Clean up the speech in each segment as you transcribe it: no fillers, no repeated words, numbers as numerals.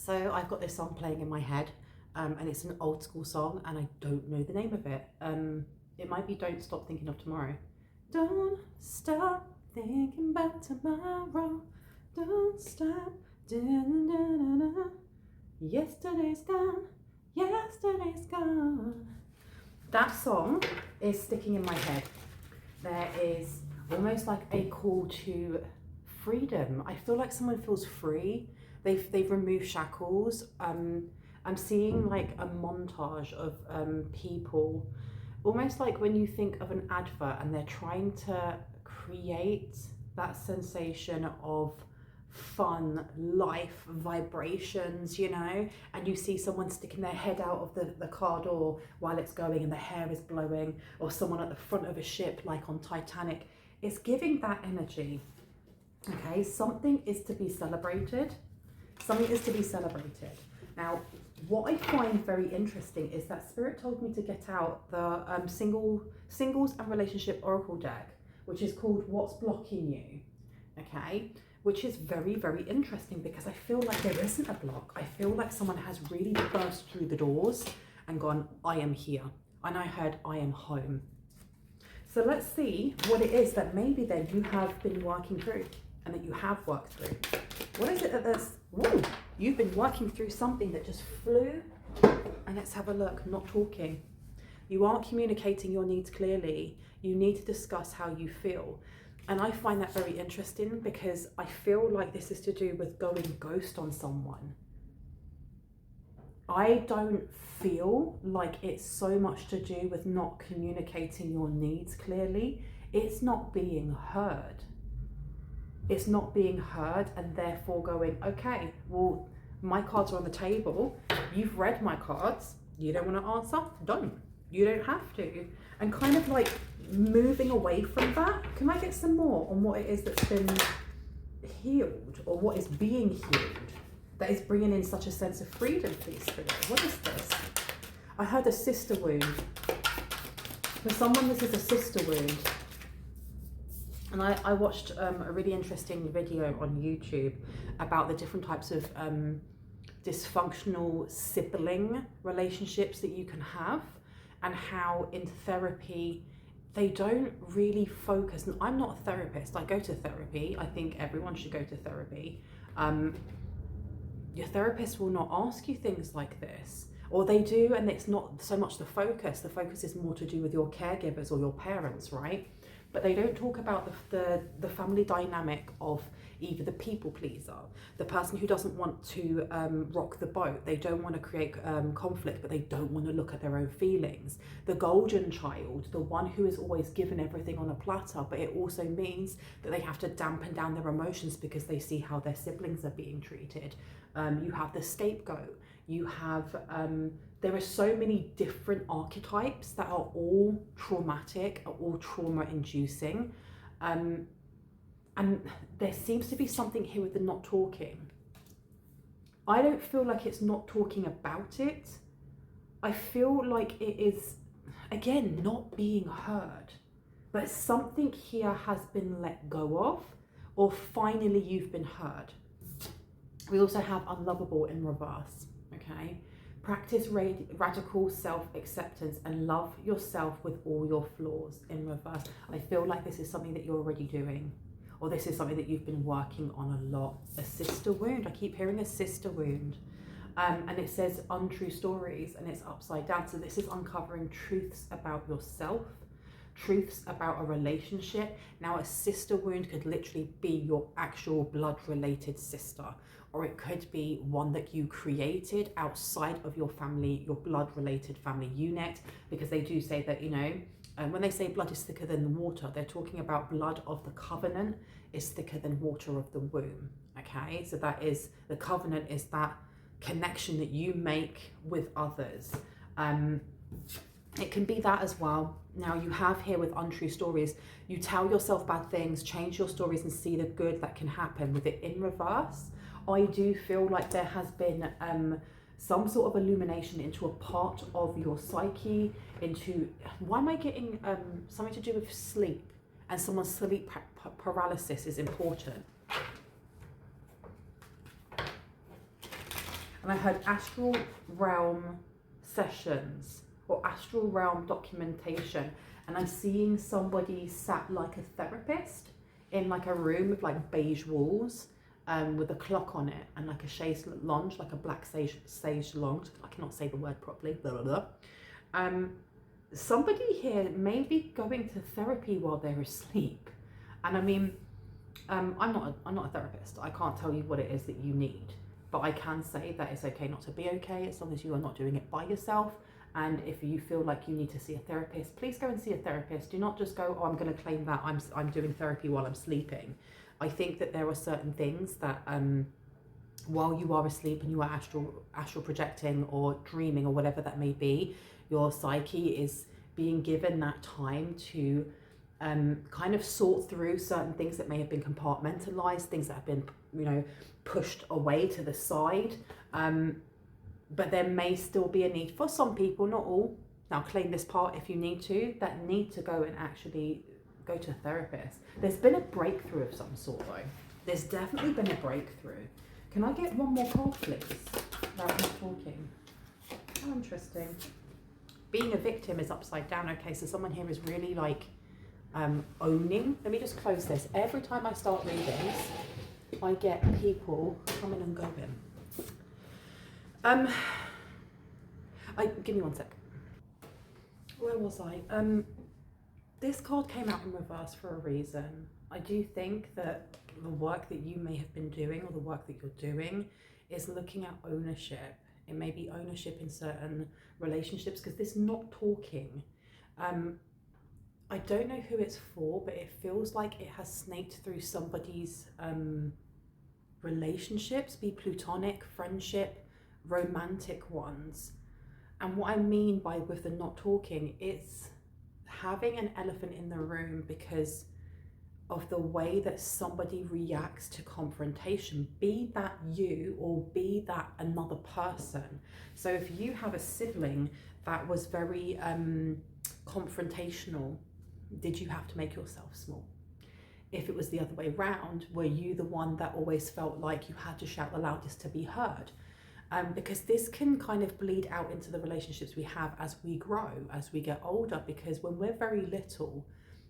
So I've got this song playing in my head, and it's an old school song, and I don't know the name of it. It might be Don't Stop Thinking of Tomorrow. Don't stop thinking about tomorrow. Don't stop. Da-da-da-da-da. Yesterday's gone. Yesterday's gone. That song is sticking in my head. There is almost like a call to freedom. I feel like someone feels free. They've removed shackles. I'm seeing like a montage of people, almost like when you think of an advert and they're trying to create that sensation of fun, life, vibrations, you know, and you see someone sticking their head out of the car door while it's going and the hair is blowing, or someone at the front of a ship like on Titanic. It's giving that energy. Okay, something is to be celebrated. Something is to be celebrated. Now, what I find very interesting is that Spirit told me to get out the singles and relationship oracle deck, which is called What's Blocking You. Okay, which is very, very interesting because I feel like there isn't a block. I feel like someone has really burst through the doors and gone, I am here. And I heard, I am home. So let's see what it is that maybe then you have been working through and that you have worked through. What is it that there's, whoa, you've been working through something that just flew. And let's have a look, not talking. You aren't communicating your needs clearly. You need to discuss how you feel. And I find that very interesting because I feel like this is to do with going ghost on someone. I don't feel like it's so much to do with not communicating your needs clearly. It's not being heard. It's not being heard and therefore going, okay, well, my cards are on the table. You've read my cards. You don't want to answer? Don't. You don't have to. And kind of like moving away from that. Can I get some more on what it is that's been healed or what is being healed that is bringing in such a sense of freedom, please, Spirit? What is this? I heard a sister wound. For someone, this is a sister wound. And I watched a really interesting video on YouTube about the different types of dysfunctional sibling relationships that you can have, and how in therapy they don't really focus. And I'm not a therapist. I go to therapy. I think everyone should go to therapy. Your therapist will not ask you things like this, or they do, and it's not so much the focus. The focus is more to do with your caregivers or your parents, right? But they don't talk about the family dynamic of either the people pleaser, the person who doesn't want to rock the boat, they don't want to create conflict, but they don't want to look at their own feelings, the golden child, the one who is always given everything on a platter, but it also means that they have to dampen down their emotions because they see how their siblings are being treated. You have the scapegoat. You have, there are so many different archetypes that are all traumatic, are all trauma-inducing. And there seems to be something here with the not talking. I don't feel like it's not talking about it. I feel like it is, again, not being heard. But something here has been let go of, or finally you've been heard. We also have unlovable in reverse. Okay, practice radical self-acceptance and love yourself with all your flaws in reverse. I feel like this is something that you're already doing, or this is something that you've been working on a lot. A sister wound. I keep hearing a sister wound. And it says untrue stories, and it's upside down. So this is uncovering truths about yourself, truths about a relationship. Now, a sister wound could literally be your actual blood-related sister, or it could be one that you created outside of your family, your blood-related family unit, because they do say that, you know, when they say blood is thicker than water, they're talking about blood of the covenant is thicker than water of the womb, okay? So that is, the covenant is that connection that you make with others. It can be that as well. Now you have here with untrue stories, you tell yourself bad things, change your stories and see the good that can happen. With it in reverse, I do feel like there has been some sort of illumination into a part of your psyche, into, why am I getting something to do with sleep, and someone's sleep paralysis is important. And I heard astral realm sessions or astral realm documentation. And I'm seeing somebody sat like a therapist in like a room with like beige walls, with a clock on it and like a chaise lounge, like a black sage lounge. I cannot say the word properly. Blah, blah, blah. Somebody here may be going to therapy while they're asleep. And I mean, I'm not a therapist. I can't tell you what it is that you need, but I can say that it's okay not to be okay as long as you are not doing it by yourself. And if you feel like you need to see a therapist, please go and see a therapist. Do not just go, oh, I'm going to claim that I'm doing therapy while I'm sleeping. I think that there are certain things that while you are asleep and you are astral projecting or dreaming or whatever that may be, your psyche is being given that time to kind of sort through certain things that may have been compartmentalized, things that have been, you know, pushed away to the side. But there may still be a need for some people, not all. Now claim this part if you need to, that need to go and actually go to a therapist. There's been a breakthrough of some sort though. There's definitely been a breakthrough. Can I get one more card please? Without me talking. How interesting. Being a victim is upside down. Okay, so someone here is really like owning. Let me just close this. Every time I start readings, I get people coming and going. Give me one sec. Where was I? This card came out in reverse for a reason. I do think that the work that you may have been doing or the work that you're doing is looking at ownership. It may be ownership in certain relationships, because this not talking, I don't know who it's for, but it feels like it has snaked through somebody's relationships, be platonic, friendship, romantic ones. And what I mean by with the not talking, it's having an elephant in the room because of the way that somebody reacts to confrontation, be that you or be that another person. So if you have a sibling that was very confrontational, did you have to make yourself small? If it was the other way around, were you the one that always felt like you had to shout the loudest to be heard? Because this can kind of bleed out into the relationships we have as we grow, as we get older, because when we're very little,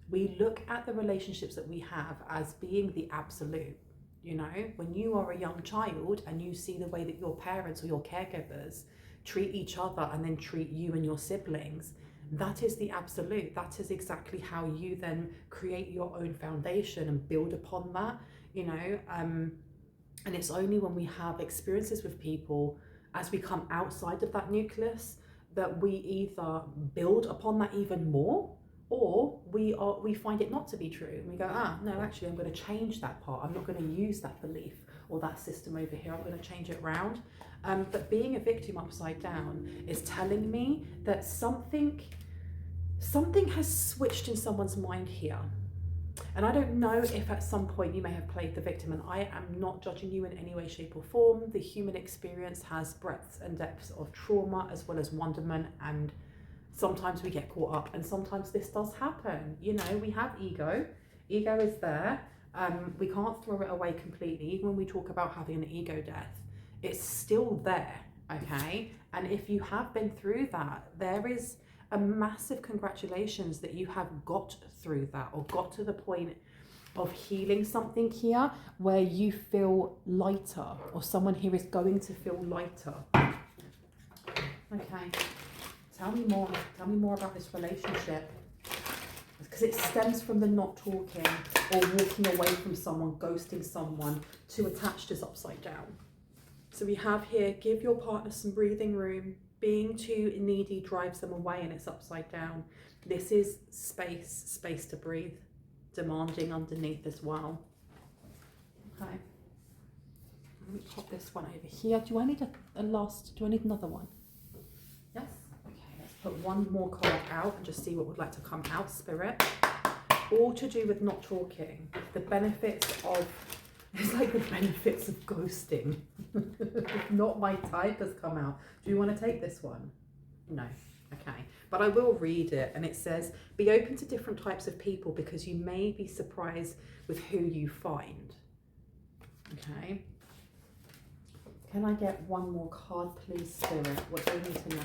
we look at the relationships that we have as being the absolute. You know, when you are a young child and you see the way that your parents or your caregivers treat each other and then treat you and your siblings, that is the absolute. That is exactly how you then create your own foundation and build upon that, you know. And it's only when we have experiences with people as we come outside of that nucleus that we either build upon that even more, or we find it not to be true. And we go, no, actually, I'm going to change that part. I'm not going to use that belief or that system over here. I'm going to change it around. But being a victim upside down is telling me that something has switched in someone's mind here. And I don't know if at some point you may have played the victim, and I am not judging you in any way, shape or form. The human experience has breadths and depths of trauma as well as wonderment, and sometimes we get caught up and sometimes this does happen. You know, we have ego. Ego is there. We can't throw it away completely. Even when we talk about having an ego death, it's still there, okay? And if you have been through that, there is a massive congratulations that you have got through that or got to the point of healing something here where you feel lighter, or someone here is going to feel lighter. Okay, tell me more about this relationship, because it stems from the not talking or walking away from someone, ghosting someone. To attached is upside down. So we have here, give your partner some breathing room. Being too needy drives them away, and it's upside down. This is space to breathe, demanding underneath as well. Okay. Let me pop this one over here. Do I need do I need another one? Yes? Okay, let's put one more card out and just see what would like to come out, Spirit. All to do with not talking. The benefits of, it's like the benefits of ghosting. Not my type has come out. Do you want to take this one? No. Okay. But I will read it, and it says, be open to different types of people because you may be surprised with who you find. Okay. Can I get one more card, please, Spirit? What do I need to know?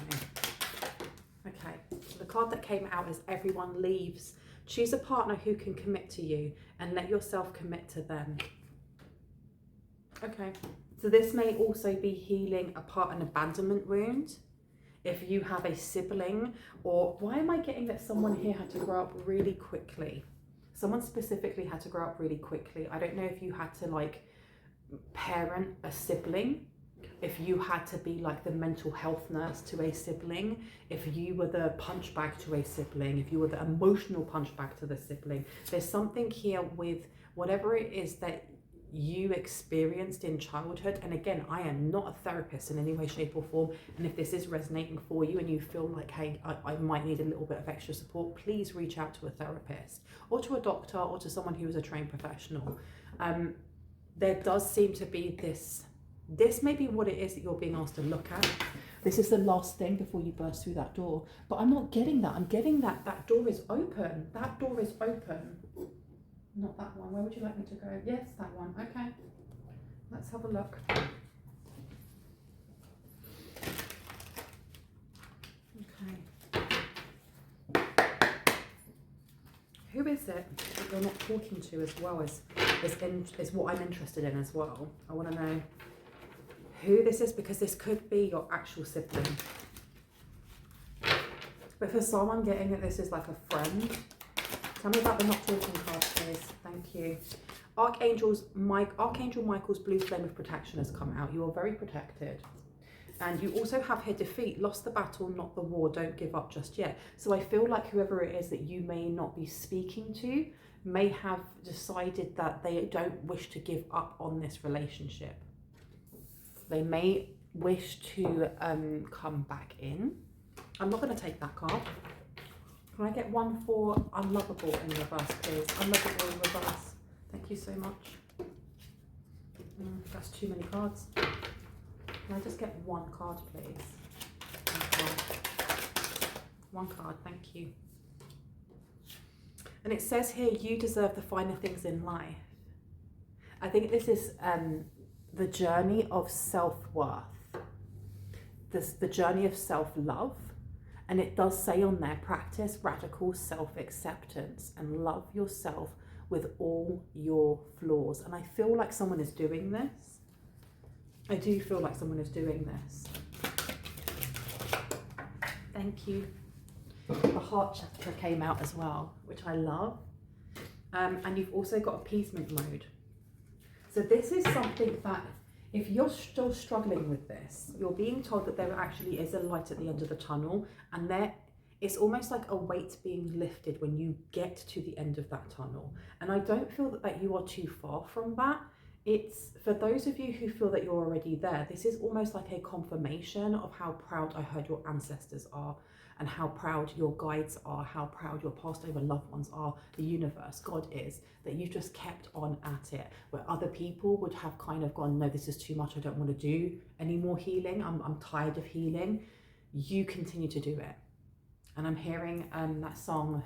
Okay, so the card that came out is everyone leaves. Choose a partner who can commit to you and let yourself commit to them. Okay, so this may also be healing an abandonment wound. If you have a sibling, or why am I getting that someone here had to grow up really quickly? Someone specifically had to grow up really quickly. I don't know if you had to like parent a sibling, if you had to be like the mental health nurse to a sibling, if you were the punch bag to a sibling, if you were the emotional punch bag to the sibling. There's something here with whatever it is that you experienced in childhood. And again, I am not a therapist in any way, shape or form, and if this is resonating for you and you feel like, hey, I might need a little bit of extra support, please reach out to a therapist or to a doctor or to someone who is a trained professional. There does seem to be this may be what it is that you're being asked to look at. This is the last thing before you burst through that door, but I'm not getting that. I'm getting that door is open. That door is open. Not that one. Where would you like me to go? Yes, that one. Okay. Let's have a look. Okay. Who is it that you're not talking to as well is what I'm interested in as well. I want to know who this is, because this could be your actual sibling. But for some, I'm getting that this is like a friend. Tell me about the not talking card, please. Thank you. Archangel Michael's blue flame of protection has come out. You are very protected. And you also have here defeat, lost the battle, not the war, don't give up just yet. So I feel like whoever it is that you may not be speaking to may have decided that they don't wish to give up on this relationship. They may wish to come back in. I'm not going to take that card. Can I get one for unlovable in reverse, please? Unlovable in reverse. Thank you so much. That's too many cards. Can I just get one card, please? One card, thank you. And it says here, you deserve the finer things in life. I think this is the journey of self-worth. The journey of self-love. And it does say on there, practice radical self-acceptance and love yourself with all your flaws. And I feel like someone is doing this. I do feel like someone is doing this. Thank you. The heart chakra came out as well, which I love. And you've also got appeasement mode. So this is something that if you're still struggling with this, you're being told that there actually is a light at the end of the tunnel, and it's almost like a weight being lifted when you get to the end of that tunnel. And I don't feel that you are too far from that. It's for those of you who feel that you're already there, this is almost like a confirmation of how proud I heard your ancestors are, and how proud your guides are, how proud your passed over loved ones are, the universe, God is, that you've just kept on at it, where other people would have kind of gone, no, this is too much, I don't want to do any more healing, I'm tired of healing. You continue to do it. And I'm hearing that song,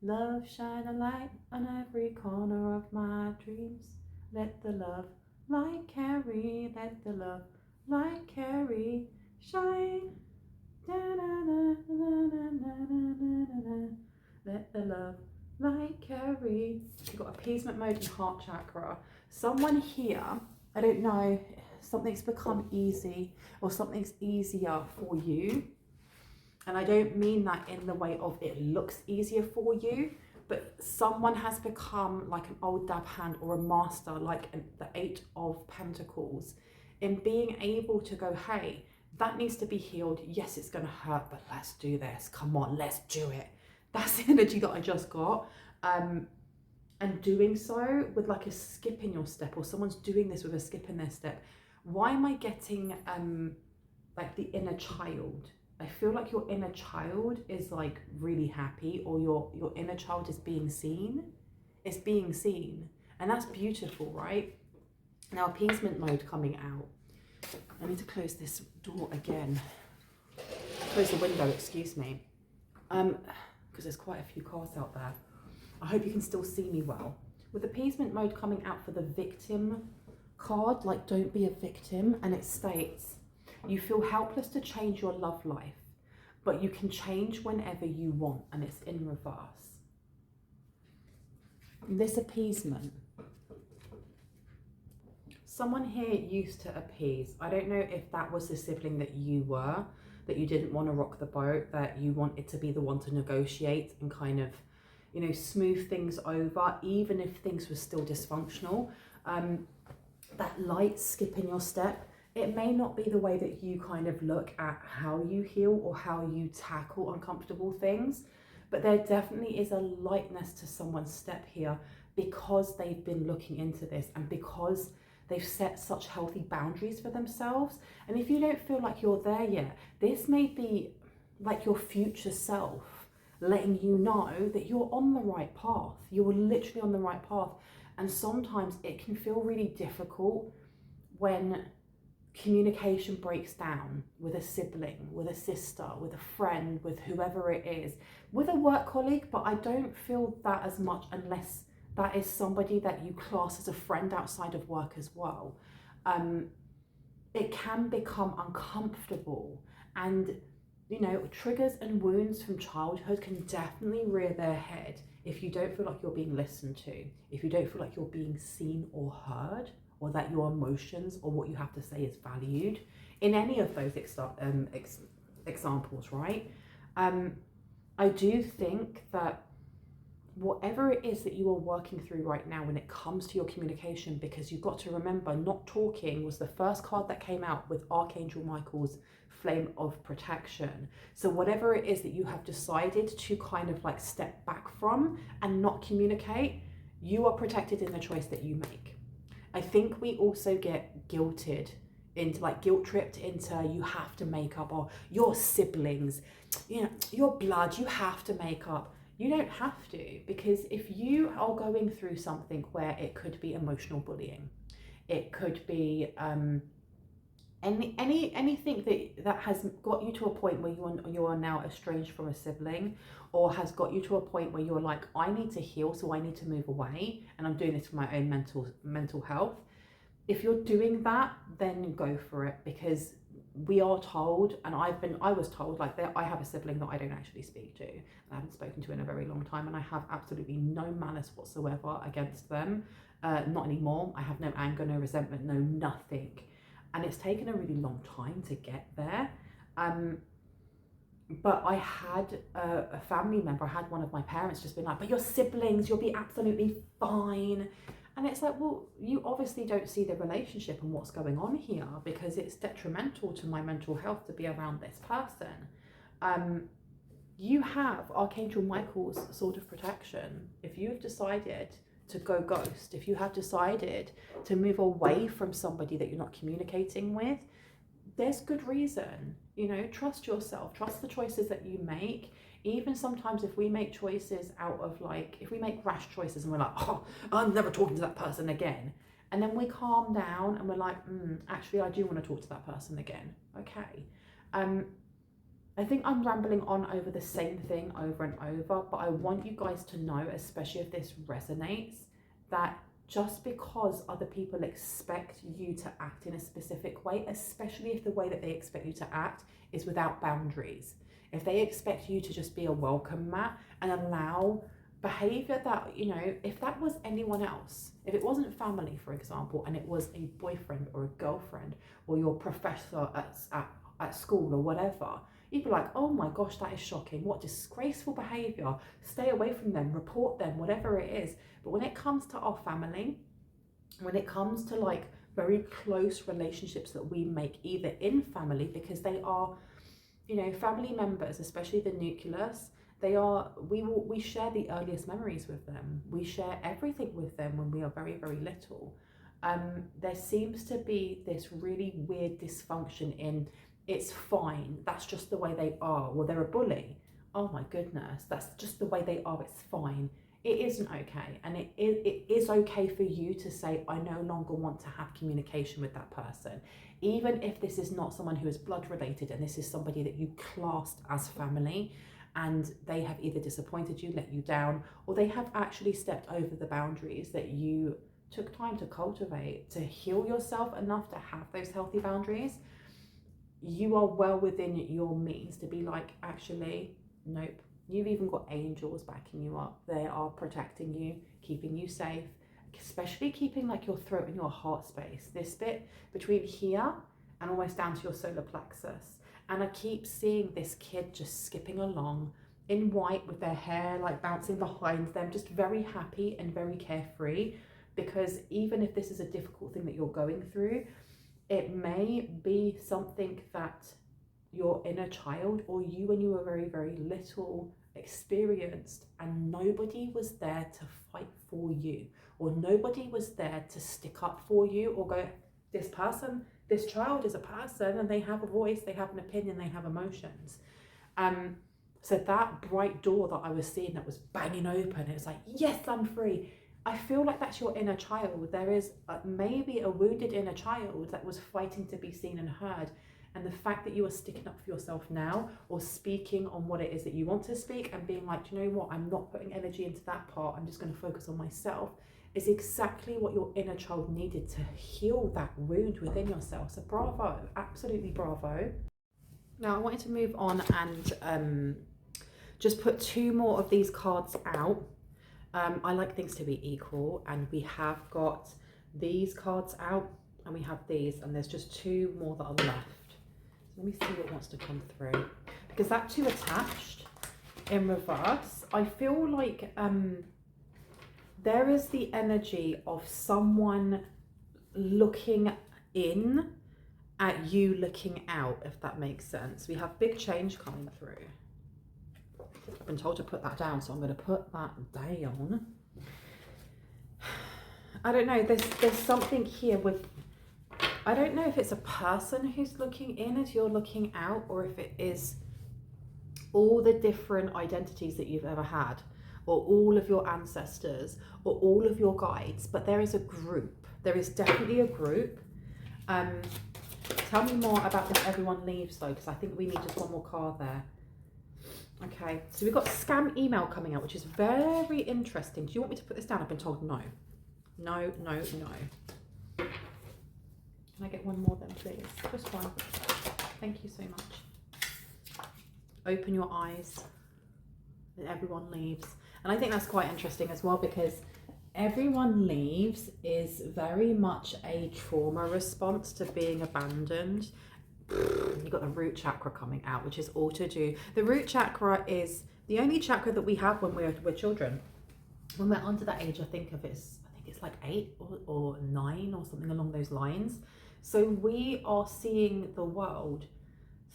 love shine a light on every corner of my dreams, let the love light carry, let the love light carry, shine. Let the love light carry. You've got appeasement mode and heart chakra. Someone here, I don't know, something's become easy or something's easier for you. And I don't mean that in the way of it looks easier for you, but someone has become like an old dab hand or a master, like the 8 of Pentacles, in being able to go, hey, that needs to be healed. Yes, it's going to hurt, but let's do this. Come on, let's do it. That's the energy that I just got. And doing so with like a skip in your step, or someone's doing this with a skip in their step. Why am I getting like the inner child? I feel like your inner child is like really happy, or your inner child is being seen. It's being seen. And that's beautiful, right? Now, appeasement mode coming out. I need to close this door again. Close the window, excuse me. Because there's quite a few cards out there. I hope you can still see me well. With appeasement mode coming out for the victim card, like don't be a victim, and it states, you feel helpless to change your love life, but you can change whenever you want, and it's in reverse. This appeasement. Someone here used to appease. I don't know if that was the sibling that you were, that you didn't want to rock the boat, that you wanted to be the one to negotiate and kind of, you know, smooth things over, even if things were still dysfunctional. That light skip in your step, it may not be the way that you kind of look at how you heal or how you tackle uncomfortable things, but there definitely is a lightness to someone's step here because they've been looking into this and because they've set such healthy boundaries for themselves. And if you don't feel like you're there yet, this may be like your future self letting you know that you're on the right path. You're literally on the right path. And sometimes it can feel really difficult when communication breaks down with a sibling, with a sister, with a friend, with whoever it is, with a work colleague, but I don't feel that as much unless that is somebody that you class as a friend outside of work as well. It can become uncomfortable, and you know, triggers and wounds from childhood can definitely rear their head if you don't feel like you're being listened to, if you don't feel like you're being seen or heard, or that your emotions or what you have to say is valued in any of those examples, right? I do think that whatever it is that you are working through right now when it comes to your communication, because you've got to remember, not talking was the first card that came out with Archangel Michael's flame of protection. So whatever it is that you have decided to kind of like step back from and not communicate, you are protected in the choice that you make. I think we also get guilted into, like guilt tripped into, you have to make up, or your siblings, you know, your blood, you have to make up. You don't have to, because if you are going through something where it could be emotional bullying, it could be anything that has got you to a point where you are now estranged from a sibling, or has got you to a point where you're like, I need to heal, so I need to move away, and I'm doing this for my own mental health. If you're doing that, then go for it, because we are told, and I was told, like, that I have a sibling that I don't actually speak to, and I haven't spoken to in a very long time, and I have absolutely no malice whatsoever against them, not anymore. I have no anger, no resentment, no nothing, and it's taken a really long time to get there. But I had a family member, I had one of my parents just been like, but your siblings, you'll be absolutely fine. And it's like, well, you obviously don't see the relationship and what's going on here, because it's detrimental to my mental health to be around this person. You have Archangel Michael's sword of protection. If you have decided to go ghost, if you have decided to move away from somebody that you're not communicating with, there's good reason. You know, trust yourself, trust the choices that you make. Even sometimes if we make choices out of, like, if we make rash choices and we're like, oh, I'm never talking to that person again, and then we calm down and we're like, actually I do want to talk to that person again, okay. I think I'm rambling on over the same thing over and over, but I want you guys to know, especially if this resonates, that just because other people expect you to act in a specific way, especially if the way that they expect you to act is without boundaries, if they expect you to just be a welcome mat and allow behavior that, you know, if that was anyone else, if it wasn't family, for example, and it was a boyfriend or a girlfriend or your professor at school or whatever, you'd be like, oh my gosh, that is shocking. What disgraceful behavior. Stay away from them, report them, whatever it is. But when it comes to our family, when it comes to like very close relationships that we make either in family, because they are, you know, family members, especially the nucleus, we share the earliest memories with them. We share everything with them when we are very, very little. There seems to be this really weird dysfunction in, it's fine, that's just the way they are. Well, they're a bully. Oh my goodness, that's just the way they are, it's fine. It isn't okay. And it is okay for you to say, I no longer want to have communication with that person. Even if this is not someone who is blood related and this is somebody that you classed as family, and they have either disappointed you, let you down, or they have actually stepped over the boundaries that you took time to cultivate, to heal yourself enough to have those healthy boundaries, you are well within your means to be like, actually, nope. You've even got angels backing you up. They are protecting you, keeping you safe, especially keeping like your throat and your heart space. This bit between here and almost down to your solar plexus. And I keep seeing this kid just skipping along in white with their hair like bouncing behind them, just very happy and very carefree. Because even if this is a difficult thing that you're going through, it may be something that your inner child or you when you were very, very little experienced, and nobody was there to fight for you, or nobody was there to stick up for you or go, this child is a person and they have a voice, they have an opinion, they have emotions. So that bright door that I was seeing that was banging open, it's like, yes, I'm free. I feel like that's your inner child. There is maybe a wounded inner child that was fighting to be seen and heard. And the fact that you are sticking up for yourself now, or speaking on what it is that you want to speak and being like, do you know what, I'm not putting energy into that part, I'm just going to focus on myself, is exactly what your inner child needed to heal that wound within yourself. So bravo, absolutely bravo. Now I wanted to move on and just put 2 more of these cards out. I like things to be equal, and we have got these cards out and we have these, and there's just 2 more that are left. So let me see what wants to come through, because that 2 attached in reverse, I feel like there is the energy of someone looking in at you looking out, if that makes sense. We have big change coming through. I've been told to put that down, so I'm going to put that down. I don't know, there's something here with, I don't know if it's a person who's looking in as you're looking out, or if it is all the different identities that you've ever had, or all of your ancestors, or all of your guides. But there is a group, there is definitely a group. Tell me more about if everyone leaves though, because I think we need just 1 more card there. Okay, so we've got scam email coming out, which is very interesting. Do you want me to put this down? I've been told no. No, no, no. Can I get 1 more then, please? Just 1. Thank you so much. Open your eyes and everyone leaves. And I think that's quite interesting as well, because everyone leaves is very much a trauma response to being abandoned. You've got the root chakra coming out, which is all to do. The root chakra is the only chakra that we have when we're children. When we're under that age, I think it's like 8 or 9 or something along those lines. So we are seeing the world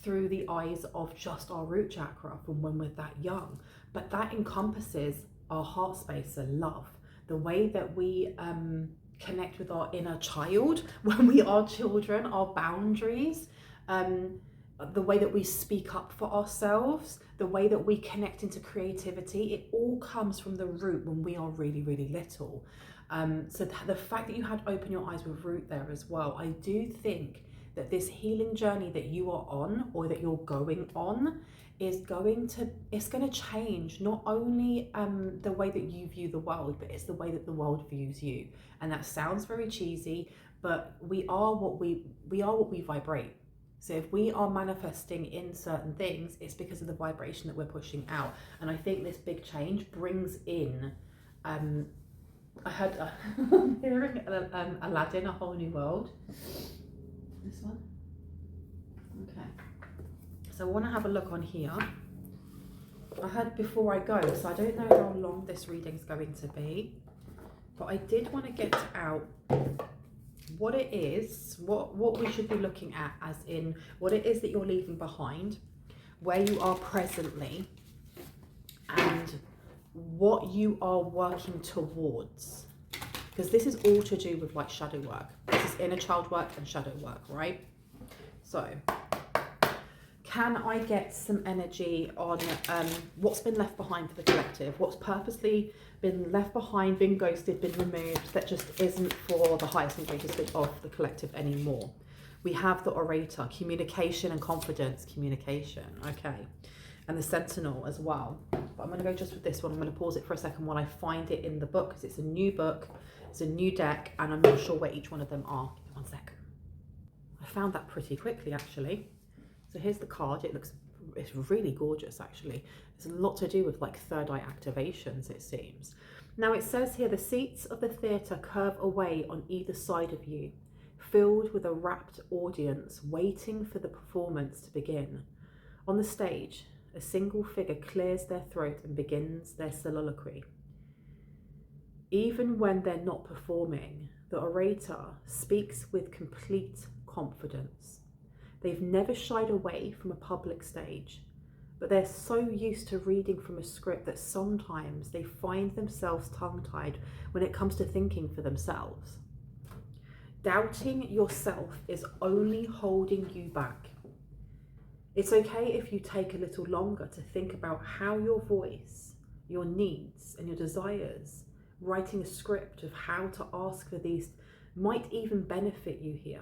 through the eyes of just our root chakra from when we're that young. But that encompasses our heart space and love, the way that we connect with our inner child when we are children, our boundaries, the way that we speak up for ourselves, the way that we connect into creativity, it all comes from the root when we are really, really little. So the fact that you had open your eyes with root there as well, I do think that this healing journey that you are on, or that you're going on, is going to change not only the way that you view the world, but it's the way that the world views you. And that sounds very cheesy, but we are what we vibrate. So if we are manifesting in certain things, it's because of the vibration that we're pushing out. And I think this big change brings in, I heard, I'm hearing Aladdin, A Whole New World. This one? Okay. So I want to have a look on here. I heard Before I Go, so I don't know how long this reading's going to be, but I did want to get out what it is, what we should be looking at, as in what it is that you're leaving behind, where you are presently, and what you are working towards. Because this is all to do with like shadow work. This is inner child work and shadow work, right? So can I get some energy on what's been left behind for the collective? What's purposely been left behind, been ghosted, been removed, that just isn't for the highest and greatest good of the collective anymore? We have the orator, communication and confidence, communication, okay. And the sentinel as well. But I'm going to go just with this one. I'm going to pause it for a second while I find it in the book, because it's a new book. It's a new deck, and I'm not sure where each one of them are. Give me one sec. I found that pretty quickly, actually. So here's the card. It's really gorgeous, actually. It's a lot to do with like third eye activations, it seems. Now it says here, the seats of the theatre curve away on either side of you, filled with a rapt audience waiting for the performance to begin. On the stage, a single figure clears their throat and begins their soliloquy. Even when they're not performing, the orator speaks with complete confidence. They've never shied away from a public stage, but they're so used to reading from a script that sometimes they find themselves tongue-tied when it comes to thinking for themselves. Doubting yourself is only holding you back. It's okay if you take a little longer to think about how your voice, your needs and your desires, writing a script of how to ask for these might even benefit you here.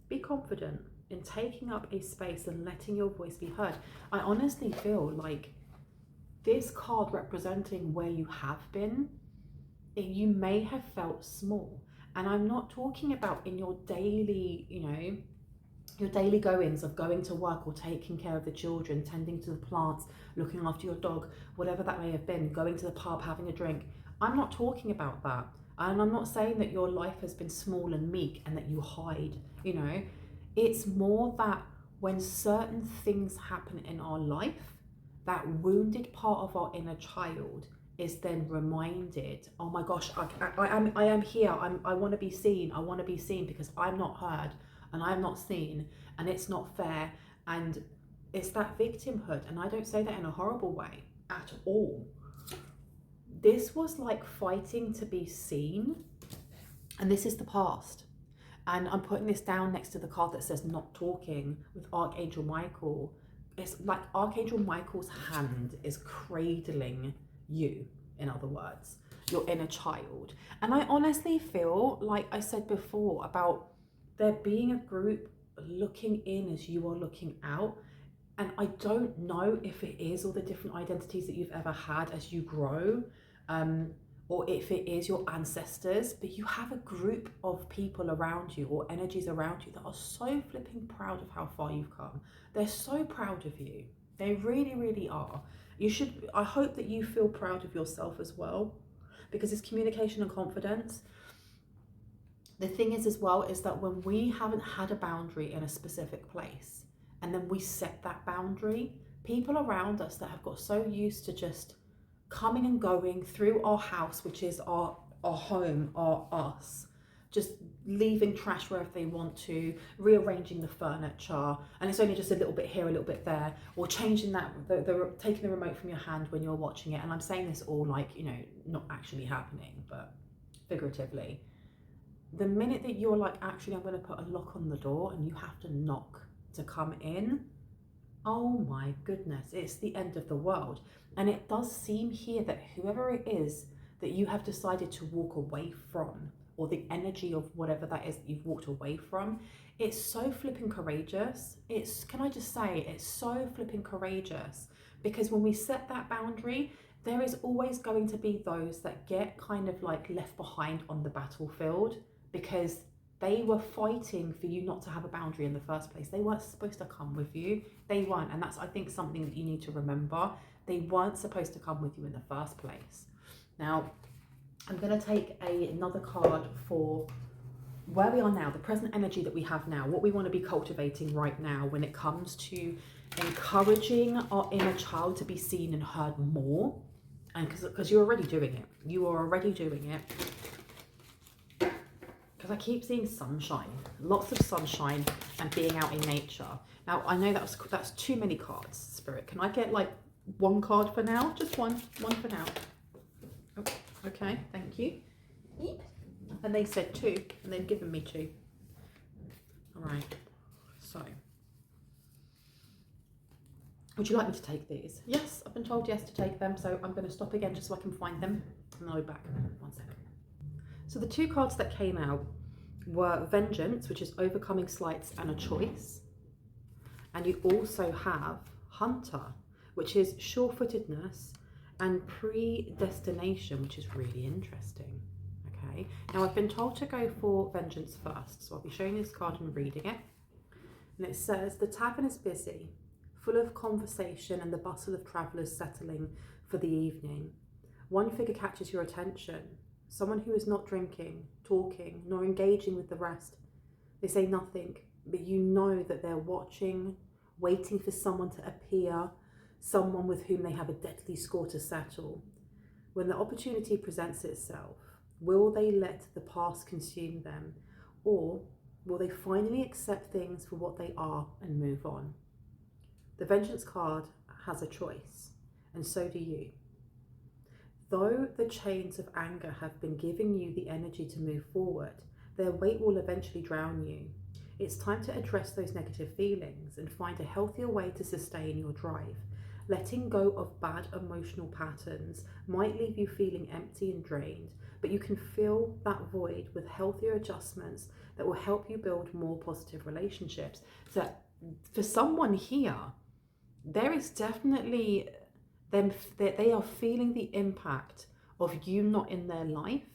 Be confident in taking up a space and letting your voice be heard. I honestly feel like this card representing where you have been, you may have felt small. And I'm not talking about in your daily, your daily goings of going to work or taking care of the children, tending to the plants, looking after your dog, whatever that may have been, going to the pub, having a drink. I'm not talking about that. And I'm not saying that your life has been small and meek and that you hide, It's more that when certain things happen in our life, that wounded part of our inner child is then reminded, oh my gosh, I am here. I want to be seen. I want to be seen because I'm not heard and I'm not seen and it's not fair. And it's that victimhood. And I don't say that in a horrible way at all. This was like fighting to be seen. And this is the past. And I'm putting this down next to the card that says not talking with Archangel Michael. It's like Archangel Michael's hand is cradling you, in other words, your inner child. And I honestly feel, like I said before, about there being a group looking in as you are looking out. And I don't know if it is all the different identities that you've ever had as you grow, or if it is your ancestors, but you have a group of people around you or energies around you that are so flipping proud of how far you've come. They're so proud of you. They really, really are. I hope that you feel proud of yourself as well, because it's communication and confidence. The thing is as well, is that when we haven't had a boundary in a specific place, and then we set that boundary, people around us that have got so used to just coming and going through our house, which is our home, our us, just leaving trash wherever they want to, rearranging the furniture, and it's only just a little bit here, a little bit there, or changing that, taking the remote from your hand when you're watching it. And I'm saying this all like, not actually happening, but figuratively. The minute that you're like, actually, I'm going to put a lock on the door and you have to knock to come in, oh my goodness, it's the end of the world. And it does seem here that whoever it is that you have decided to walk away from, or the energy of whatever that is that you've walked away from, it's so flipping courageous. Can I just say, it's so flipping courageous, because when we set that boundary, there is always going to be those that get kind of like left behind on the battlefield, because they were fighting for you not to have a boundary in the first place. They weren't supposed to come with you. They weren't. And that's, I think, something that you need to remember. They weren't supposed to come with you in the first place. Now, I'm going to take another card for where we are now, the present energy that we have now, what we want to be cultivating right now when it comes to encouraging our inner child to be seen and heard more. And because you're already doing it. You are already doing it. Because I keep seeing sunshine, lots of sunshine and being out in nature. Now, I know that's too many cards, Spirit. Can I get like one card for now? Just one for now. Oh, okay, thank you. And they said two, and they've given me two. All right, so. Would you like me to take these? Yes, I've been told yes to take them, so I'm going to stop again just so I can find them, and I'll be back. 1 second. So the two cards that came out were Vengeance, which is overcoming slights and a choice. And you also have Hunter, which is sure-footedness and predestination, which is really interesting, okay? Okay, now I've been told to go for vengeance first, so I'll be showing this card and reading it. And it says, the tavern is busy, full of conversation and the bustle of travellers settling for the evening. One figure catches your attention, someone who is not drinking, talking, nor engaging with the rest. They say nothing, but you know that they're watching, waiting for someone to appear, someone with whom they have a deadly score to settle. When the opportunity presents itself, will they let the past consume them, or will they finally accept things for what they are and move on? The Vengeance card has a choice, and so do you. Though the chains of anger have been giving you the energy to move forward, their weight will eventually drown you. It's time to address those negative feelings and find a healthier way to sustain your drive. Letting go of bad emotional patterns might leave you feeling empty and drained, but you can fill that void with healthier adjustments that will help you build more positive relationships. So for someone here, there is definitely them that they are feeling the impact of you not in their life.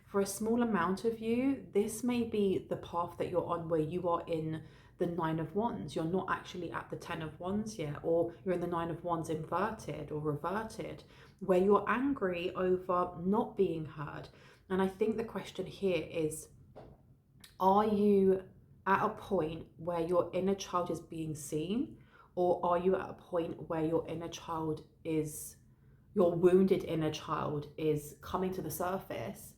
For a small amount of you, this may be the path that you're on where you are in the 9 of Wands. You're not actually at the 10 of Wands yet, or you're in the 9 of Wands inverted or reverted, where you're angry over not being heard. And I think the question here is, are you at a point where your inner child is being seen, or are you at a point where your inner child is, your wounded inner child is coming to the surface,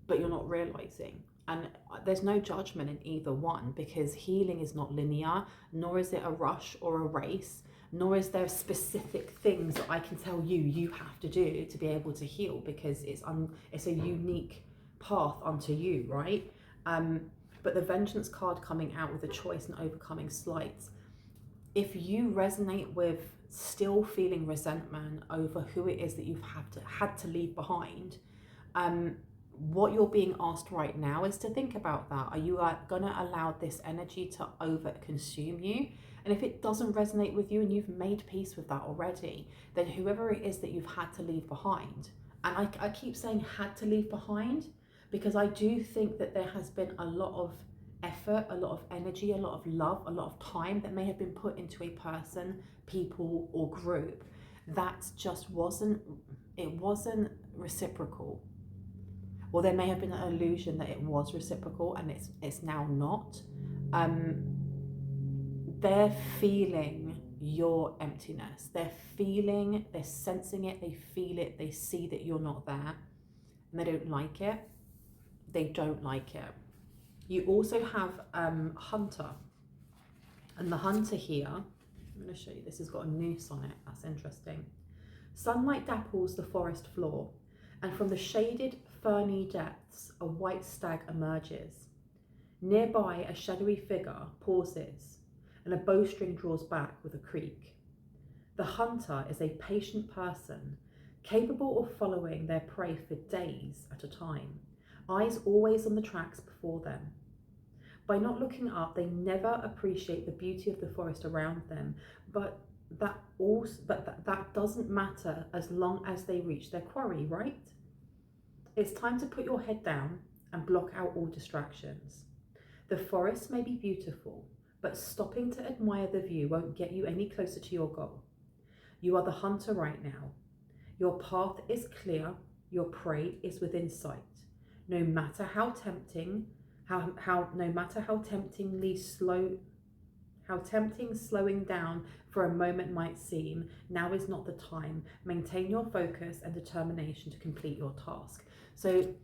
but you're not realizing? And there's no judgment in either one, because healing is not linear, nor is it a rush or a race, nor is there specific things that I can tell you you have to do to be able to heal, because it's a unique path unto you, right? But the Vengeance card coming out with a choice and overcoming slights. If you resonate with still feeling resentment over who it is that you've had to leave behind, what you're being asked right now is to think about that. Are you going to allow this energy to over consume you? And if it doesn't resonate with you and you've made peace with that already, then whoever it is that you've had to leave behind, and I keep saying had to leave behind, because I do think that there has been a lot of effort, a lot of energy, a lot of love, a lot of time that may have been put into a person, people, or group that just wasn't reciprocal. Or there may have been an illusion that it was reciprocal and it's now not. They're feeling your emptiness. They're sensing it, they feel it, they see that you're not there, and they don't like it. They don't like it. You also have Hunter. And the Hunter here, I'm going to show you, this has got a noose on it. That's interesting. Sunlight dapples the forest floor, and from the shaded ferny depths, a white stag emerges. Nearby, a shadowy figure pauses, and a bowstring draws back with a creak. The hunter is a patient person, capable of following their prey for days at a time, eyes always on the tracks before them. By not looking up, they never appreciate the beauty of the forest around them, but that doesn't matter as long as they reach their quarry, right? It's time to put your head down and block out all distractions. The forest may be beautiful, but stopping to admire the view won't get you any closer to your goal. You are the hunter right now. Your path is clear, your prey is within sight. No matter how tempting, no matter how tempting slowing down for a moment might seem, now is not the time. Maintain your focus and determination to complete your task. So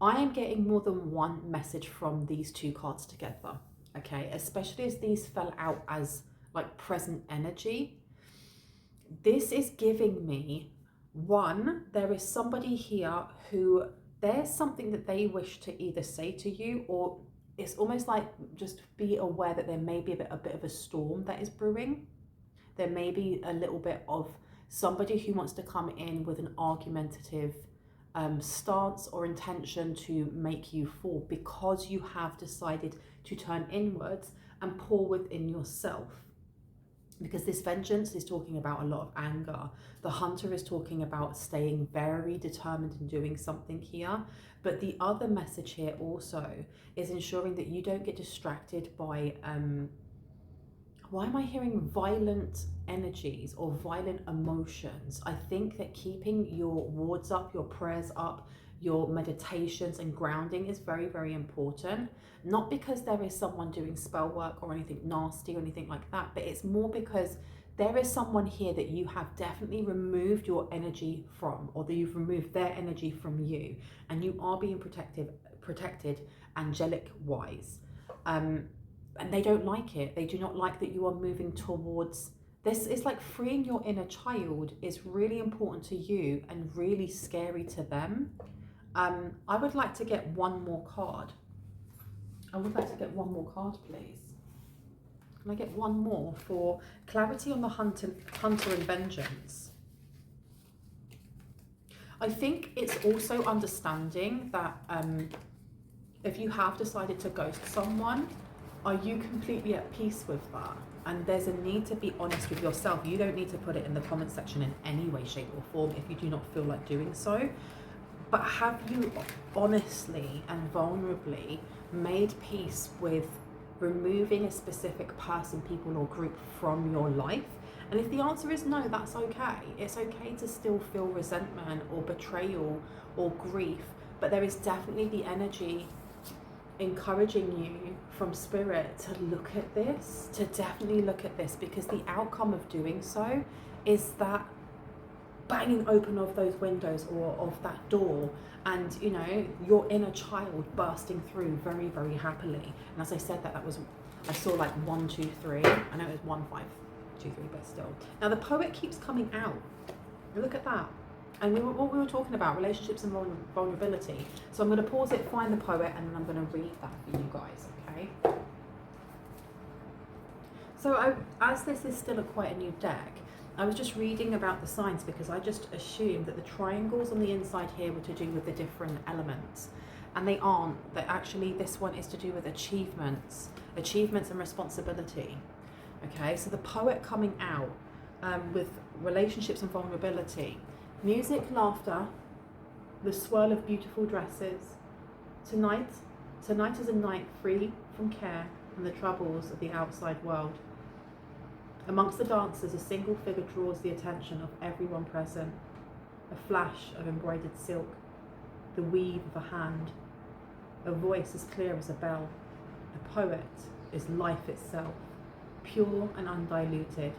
I am getting more than one message from these two cards together, okay? Especially as these fell out as like present energy. This is giving me, one, there is somebody here who there's something that they wish to either say to you, or it's almost like just be aware that there may be a bit of a storm that is brewing. There may be a little bit of somebody who wants to come in with an argumentative stance or intention to make you fall, because you have decided to turn inwards and pour within yourself. because this vengeance is talking about a lot of anger. The hunter is talking about staying very determined in doing something here. But the other message here also is ensuring that you don't get distracted by, why am I hearing violent energies or violent emotions? I think that keeping your wards up, your prayers up, your meditations and grounding is very, very important. Not because there is someone doing spell work or anything nasty or anything like that, but it's more because there is someone here that you have definitely removed your energy from, or that you've removed their energy from you, and you are being protected angelic wise. And they don't like it. They do not like that you are moving towards this. Is like freeing your inner child is really important to you and really scary to them. I would like to get one more card. I would like to get one more card, please. Can I get one more for clarity on the hunter and vengeance? I think it's also understanding that if you have decided to ghost someone, are you completely at peace with that? And there's a need to be honest with yourself. You don't need to put it in the comment section in any way, shape or form if you do not feel like doing so. But have you honestly and vulnerably made peace with removing a specific person, people or group from your life? And if the answer is no, that's okay. It's okay to still feel resentment or betrayal or grief, but there is definitely the energy encouraging you from spirit to look at this, to definitely look at this, because the outcome of doing so is that banging open of those windows or of that door, and you know, your inner child bursting through very, very happily. And as I said that was, I saw like 1, 2, 3. I know it was 1, 5, 2, 3, but still. Now the poet keeps coming out. Look at that. And what we were talking about, relationships and vulnerability. So I'm going to pause it, find the poet, and then I'm going to read that for you guys, okay? So as this is still quite a new deck, I was just reading about the signs because I just assumed that the triangles on the inside here were to do with the different elements. And they aren't. That actually this one is to do with achievements and responsibility. Okay, so the poet coming out with relationships and vulnerability. Music, laughter, the swirl of beautiful dresses. Tonight is a night free from care and the troubles of the outside world. Amongst the dancers, a single figure draws the attention of everyone present. A flash of embroidered silk, the weave of a hand, a voice as clear as a bell. The poet is life itself, pure and undiluted,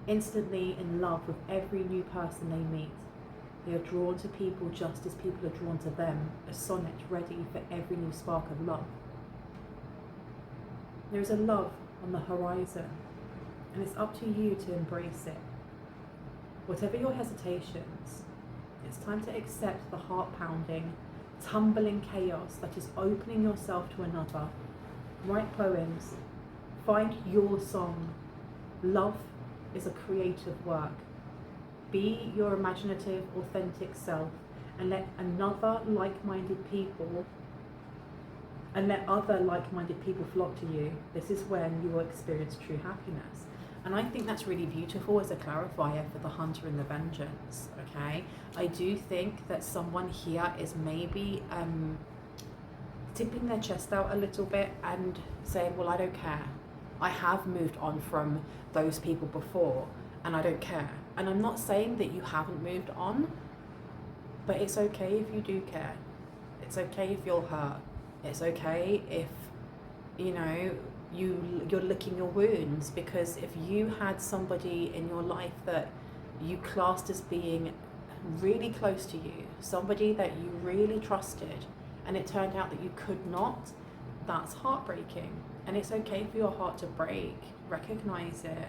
instantly in love with every new person they meet. They are drawn to people just as people are drawn to them, a sonnet ready for every new spark of love. There is a love on the horizon, and it's up to you to embrace it. Whatever your hesitations, it's time to accept the heart-pounding, tumbling chaos that is opening yourself to another. Write poems, find your song. Love is a creative work. Be your imaginative, authentic self, and let other like-minded people flock to you. This is when you will experience true happiness. And I think that's really beautiful as a clarifier for the hunter and the vengeance, okay? I do think that someone here is maybe tipping their chest out a little bit and saying, well, I don't care. I have moved on from those people before and I don't care. And I'm not saying that you haven't moved on, but it's okay if you do care. It's okay if you're hurt. It's okay if, you know, you're licking your wounds, because if you had somebody in your life that you classed as being really close to you, somebody that you really trusted, and it turned out that you could not, that's heartbreaking. And it's okay for your heart to break. Recognize it.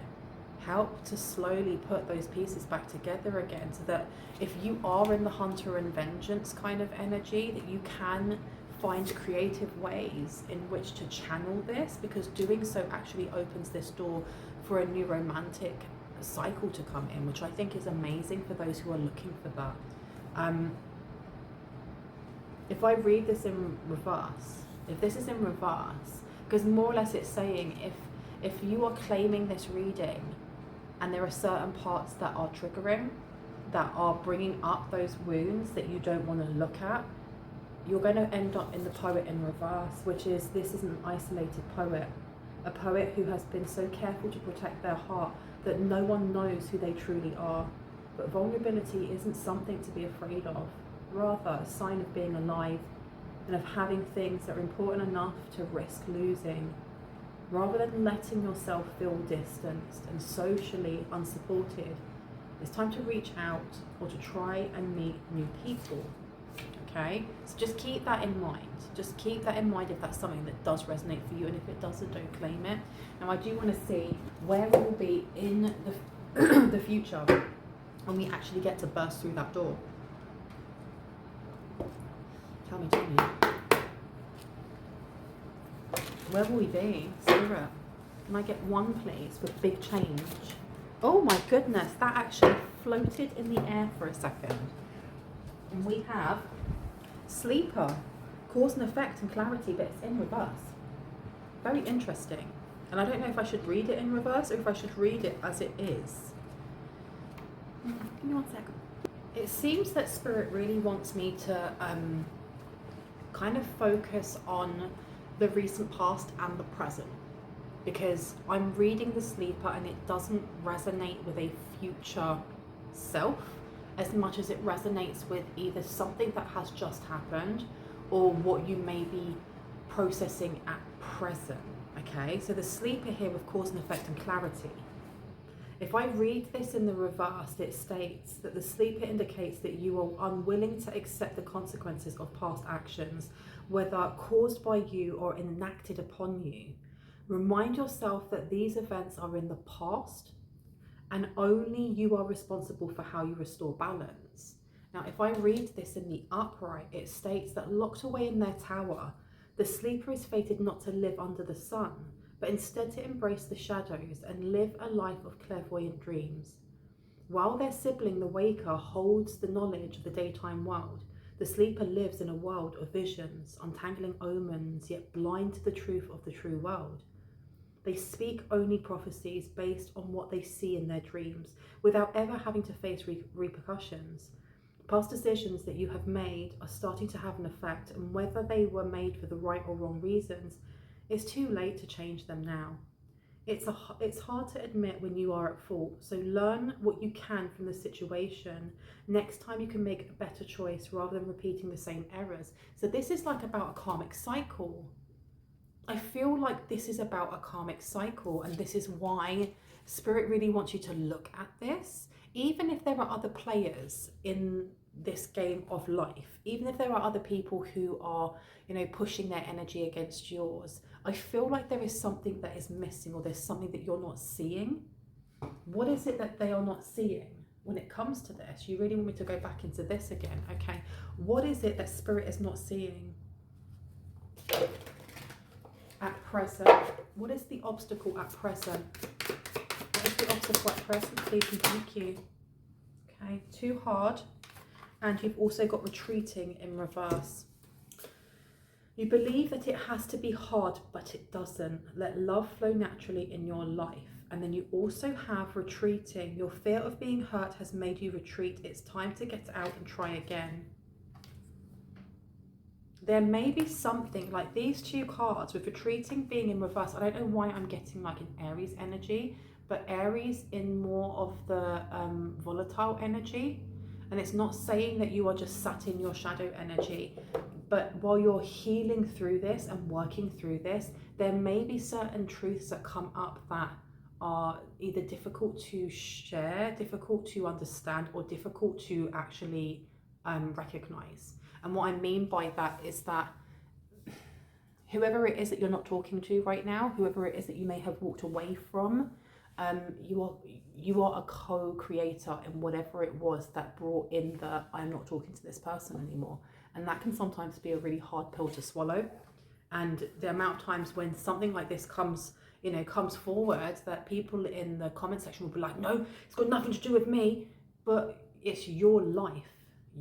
Help to slowly put those pieces back together again, so that if you are in the hunter and vengeance kind of energy, that you can find creative ways in which to channel this, because doing so actually opens this door for a new romantic cycle to come in, which I think is amazing for those who are looking for that. If I read this in reverse, if this is in reverse, because more or less it's saying if you are claiming this reading and there are certain parts that are triggering, that are bringing up those wounds that you don't want to look at, you're going to end up in the poet in reverse, which is, this is an isolated poet, a poet who has been so careful to protect their heart that no one knows who they truly are. But vulnerability isn't something to be afraid of, rather a sign of being alive and of having things that are important enough to risk losing. Rather than letting yourself feel distanced and socially unsupported, it's time to reach out or to try and meet new people. Okay, so just keep that in mind. Just keep that in mind if that's something that does resonate for you, and if it doesn't, don't claim it. Now, I do want to see where we will be in the future when we actually get to burst through that door. Tell me. Where will we be, Spirit? Can I get one, please, with big change? Oh my goodness, that actually floated in the air for a second. And we have Sleeper, cause and effect and clarity, but it's in reverse. Very interesting. And I don't know if I should read it in reverse or if I should read it as it is. Give me 1 second. It seems that Spirit really wants me to kind of focus on the recent past and the present, because I'm reading the Sleeper and it doesn't resonate with a future self as much as it resonates with either something that has just happened or what you may be processing at present. Okay, so the Sleeper here with cause and effect and clarity. If I read this in the reverse, it states that the Sleeper indicates that you are unwilling to accept the consequences of past actions, whether caused by you or enacted upon you. Remind yourself that these events are in the past and only you are responsible for how you restore balance. Now, if I read this in the upright, it states that locked away in their tower, the Sleeper is fated not to live under the sun, but instead to embrace the shadows and live a life of clairvoyant dreams. While their sibling, the Waker, holds the knowledge of the daytime world, the Sleeper lives in a world of visions, untangling omens, yet blind to the truth of the true world. They speak only prophecies based on what they see in their dreams, without ever having to face repercussions. Past decisions that you have made are starting to have an effect, and whether they were made for the right or wrong reasons, it's too late to change them now. It's hard to admit when you are at fault, so learn what you can from the situation. Next time you can make a better choice rather than repeating the same errors. So this is like about a karmic cycle. I feel like this is about a karmic cycle, and this is why Spirit really wants you to look at this. Even if there are other players in this game of life, even if there are other people who are, pushing their energy against yours, I feel like there is something that is missing, or there's something that you're not seeing. What is it that they are not seeing when it comes to this? You really want me to go back into this again? Okay. What is it that Spirit is not seeing at present? What is the obstacle at present? What is the obstacle at present, please and thank you? Okay, too hard. And you've also got retreating in reverse. You believe that it has to be hard, but it doesn't. Let love flow naturally in your life. And then you also have retreating. Your fear of being hurt has made you retreat. It's time to get out and try again. There may be something like these two cards with retreating being in reverse. I don't know why I'm getting like an Aries energy, but Aries in more of the volatile energy. And it's not saying that you are just sat in your shadow energy, but while you're healing through this and working through this, there may be certain truths that come up that are either difficult to share, difficult to understand, or difficult to actually recognize. And what I mean by that is that whoever it is that you're not talking to right now, whoever it is that you may have walked away from, you are a co-creator in whatever it was that brought in the I'm not talking to this person anymore. And that can sometimes be a really hard pill to swallow. And the amount of times when something like this comes forward, that people in the comment section will be like, no, it's got nothing to do with me, but it's your life.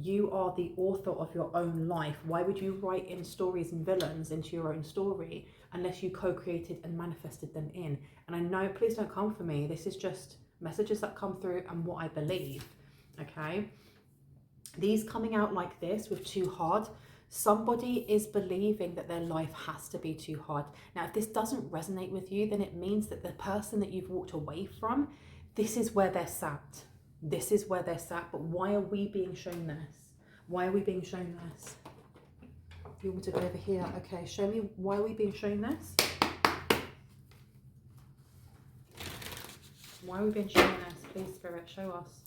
You are the author of your own life. Why would you write in stories and villains into your own story unless you co-created and manifested them in? And I know, please don't come for me. This is just messages that come through and what I believe, okay? These coming out like this with too hard, somebody is believing that their life has to be too hard. Now, if this doesn't resonate with you, then it means that the person that you've walked away from, this is where they're sat. This is where they're sat. But why are we being shown this? Why are we being shown this? You want to go over here? Okay, show me, why are we being shown this? Why are we being shown this? Please, Spirit, show us.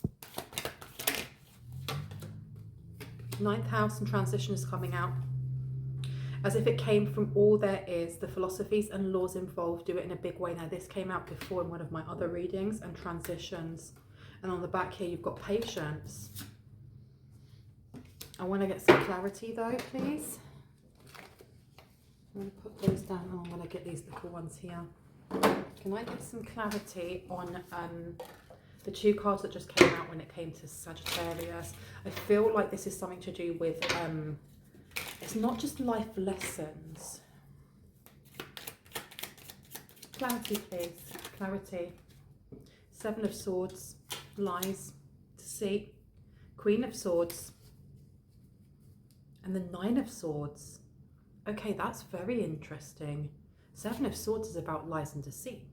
Ninth house and transition is coming out. As if it came from all there is, the philosophies and laws involved do it in a big way. Now, this came out before in one of my other readings, and transitions. And on the back here, you've got patience. I want to get some clarity though, please. I'm going to put those down, and I'm going to get these little ones here. Can I get some clarity on the two cards that just came out when it came to Sagittarius? I feel like this is something to do with, it's not just life lessons. Clarity, please. Clarity. Seven of Swords, lies, deceit, Queen of Swords, and the Nine of Swords. Okay, that's very interesting. Seven of Swords is about lies and deceit.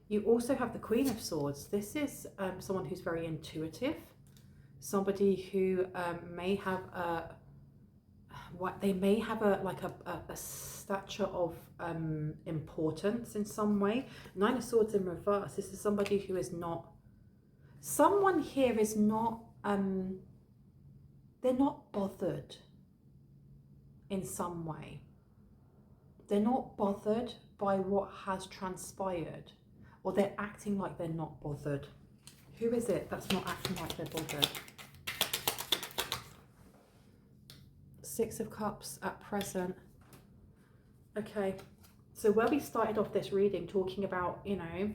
You also have the Queen of Swords. This is someone who's very intuitive, somebody who may have a stature of importance in some way. Nine of Swords in reverse. This is somebody who is not. Someone here is not. They're not bothered. In some way, they're not bothered by what has transpired. Or they're acting like they're not bothered. Who is it that's not acting like they're bothered? Six of Cups at present. Okay, so where we started off this reading talking about, you know,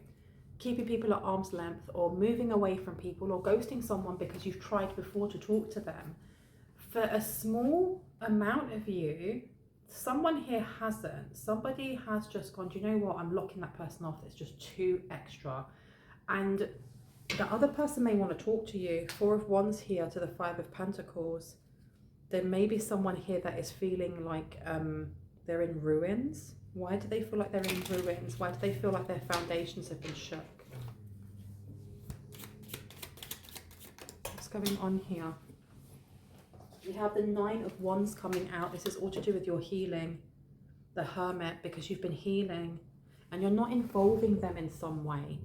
keeping people at arm's length or moving away from people or ghosting someone because you've tried before to talk to them. For a small amount of you, someone here hasn't. Somebody has just gone, do you know what, I'm locking that person off. It's just too extra. And the other person may want to talk to you. Four of Wands here to the Five of Pentacles. There may be someone here that is feeling like they're in ruins. Why do they feel like they're in ruins? Why do they feel like their foundations have been shook? What's going on here? We have the Nine of Wands coming out. This is all to do with your healing. The Hermit, because you've been healing and you're not involving them in some way.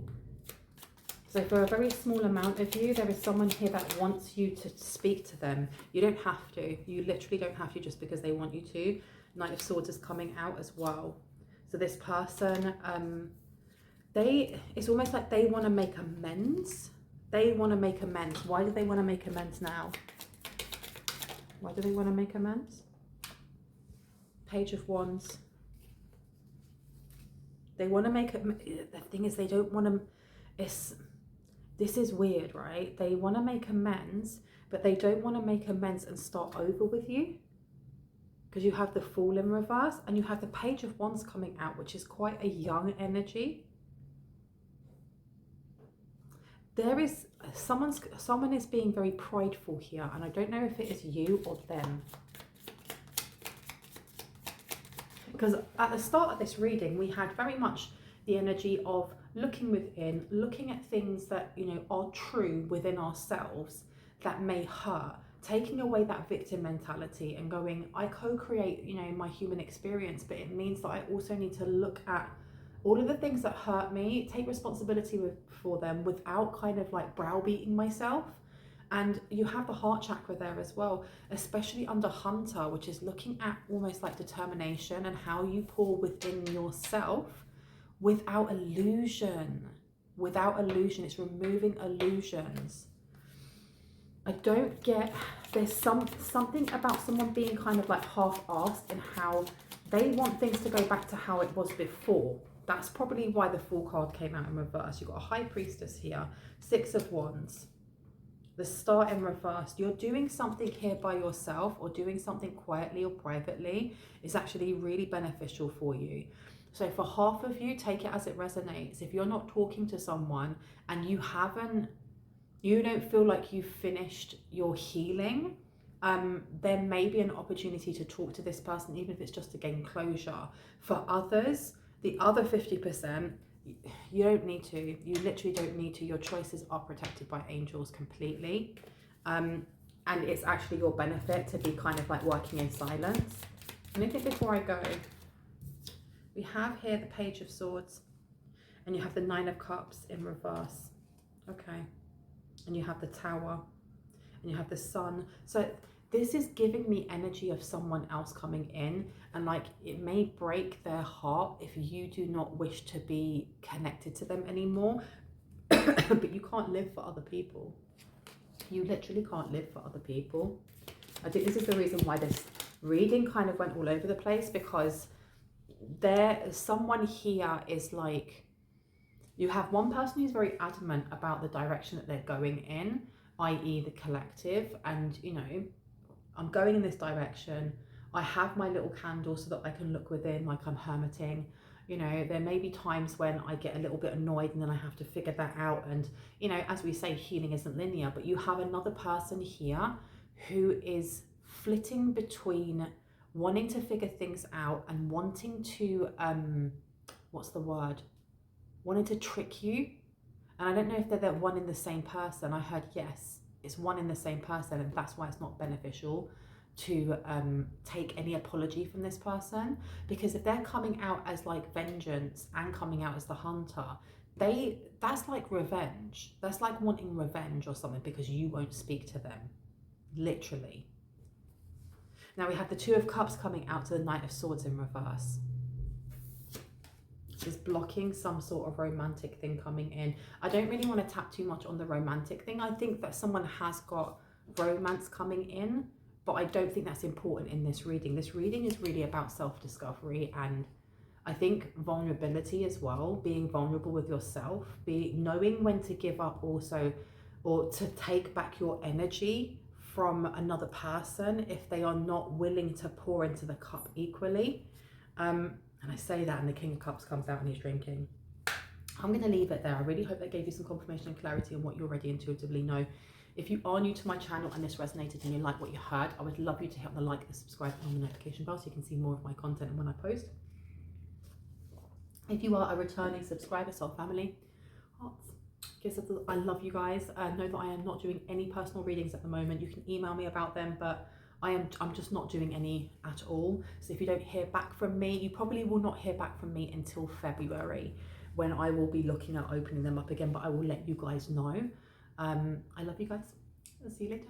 So for a very small amount of you, there is someone here that wants you to speak to them. You don't have to. You literally don't have to just because they want you to. Knight of Swords is coming out as well. So this person, it's almost like they want to make amends. They want to make amends. Why do they want to make amends now? Why do they want to make amends? Page of Wands. They want to make it. The thing is, they don't want to. This is weird, right? They want to make amends, but they don't want to make amends and start over with you. Because you have the Fool in reverse and you have the Page of Wands coming out, which is quite a young energy. There is someone is being very prideful here, and I don't know if it is you or them. Because at the start of this reading, we had very much the energy of looking within, looking at things that, you know, are true within ourselves that may hurt, taking away that victim mentality and going, I co-create, you know, my human experience, but it means that I also need to look at all of the things that hurt me, take responsibility for them without kind of like browbeating myself. And you have the heart chakra there as well, especially under Hunter, which is looking at almost like determination and how you pour within yourself without illusion. Without illusion, it's removing illusions. I don't get, there's something about someone being kind of like half-assed in how they want things to go back to how it was before. That's probably why the Fool card came out in reverse. You've got a High Priestess here, Six of Wands, the Star in reverse. You're doing something here by yourself or doing something quietly or privately is actually really beneficial for you. So for half of you, take it as it resonates. If you're not talking to someone and you don't feel like you've finished your healing, there may be an opportunity to talk to this person, even if it's just to gain closure. For others, the other 50%, you don't need to. You literally don't need to. Your choices are protected by angels completely. And it's actually your benefit to be kind of like working in silence. And I think before I go, we have here the Page of Swords, and you have the Nine of Cups in reverse. Okay. And you have the Tower, and you have the Sun. So this is giving me energy of someone else coming in, and like it may break their heart if you do not wish to be connected to them anymore. But you can't live for other people. You literally can't live for other people. I think this is the reason why this reading kind of went all over the place, because someone here is like, you have one person who's very adamant about the direction that they're going in, i.e. the collective, and you know, I'm going in this direction. I have my little candle so that I can look within, like I'm hermiting. You know, there may be times when I get a little bit annoyed and then I have to figure that out. And, you know, as we say, healing isn't linear, but you have another person here who is flitting between wanting to figure things out and wanting to, what's the word? Wanting to trick you. And I don't know if they're the one in the same person. I heard yes, it's one in the same person, and that's why it's not beneficial to take any apology from this person, because if they're coming out as like vengeance and coming out as the hunter, that's like revenge. That's like wanting revenge or something because you won't speak to them, literally. Now we have the Two of Cups coming out to the Knight of Swords in reverse. Is blocking some sort of romantic thing coming in. I don't really want to tap too much on the romantic thing. I think that someone has got romance coming in, but I don't think that's important in this reading. This reading is really about self-discovery, and I think vulnerability as well, being vulnerable with yourself, knowing when to give up also, or to take back your energy from another person if they are not willing to pour into the cup equally. And I say that and the King of Cups comes out and he's drinking. I'm going to leave it there. I really hope that gave you some confirmation and clarity on what you already intuitively know. If you are new to my channel and this resonated and you like what you heard, I would love you to hit the like, the subscribe, and on the notification bell so you can see more of my content and when I post. If you are a returning subscriber, soul family, hearts, kisses, I love you guys. Know that I am not doing any personal readings at the moment. You can email me about them, but I'm just not doing any at all. So if you don't hear back from me, you probably will not hear back from me until February, when I will be looking at opening them up again, but I will let you guys know. I love you guys. I'll see you later.